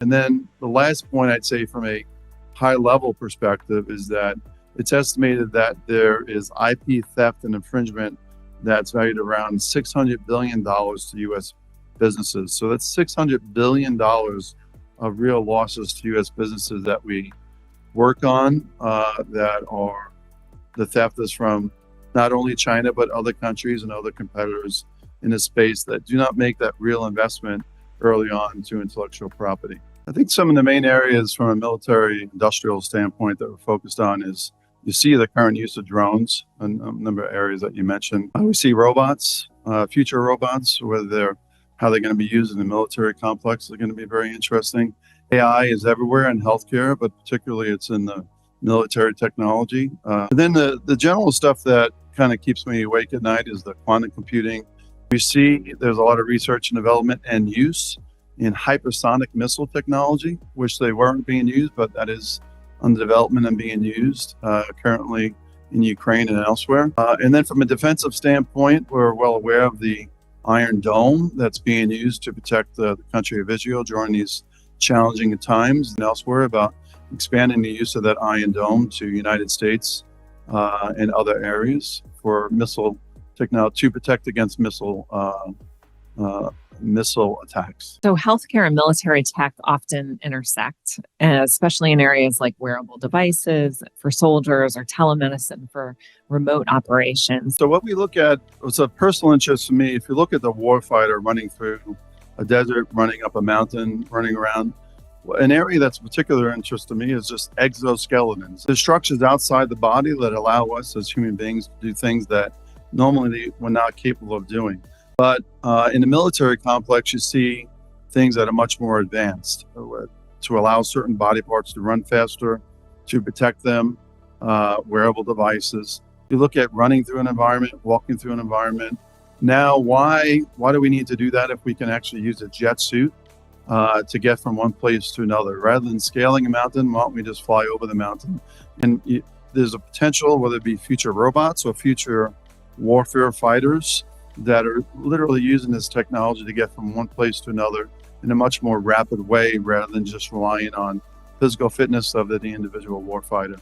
And then the last point I'd say from a high level perspective is that it's estimated that there is IP theft and infringement that's valued around $600 billion to U.S. businesses. So that's $600 billion of real losses to U.S. businesses that we work on, that are the theft is from not only China, but other countries and other competitors in a space that do not make that real investment early on to intellectual property. I think some of the main areas from a military industrial standpoint that we're focused on is you see the current use of drones and a number of areas that you mentioned. We see robots, future robots, how they're going to be used in the military complex is going to be very interesting. AI is everywhere in healthcare, but particularly it's in the military technology. And then the general stuff that kind of keeps me awake at night is the quantum computing. We see there's a lot of research and development and use in hypersonic missile technology, which they weren't being used, but that is under development and being used currently in Ukraine and elsewhere. And then from a defensive standpoint, we're well aware of the Iron Dome that's being used to protect the country of Israel during these challenging times, and elsewhere about expanding the use of that Iron Dome to United States and other areas for missile technology to protect against missile attacks. So healthcare and military tech often intersect, especially in areas like wearable devices for soldiers or telemedicine for remote operations. So what we look at, it's a personal interest for me, if you look at the warfighter running through a desert, running up a mountain, running around, an area that's of particular interest to me is just exoskeletons. The structures outside the body that allow us as human beings to do things that normally we're not capable of doing. But in the military complex, you see things that are much more advanced to allow certain body parts to run faster, to protect them, wearable devices. You look at running through an environment, walking through an environment. Now, why do we need to do that if we can actually use a jet suit to get from one place to another? Rather than scaling a mountain, why don't we just fly over the mountain? And there's a potential, whether it be future robots or future warfare fighters, that are literally using this technology to get from one place to another in a much more rapid way rather than just relying on physical fitness of the individual warfighter.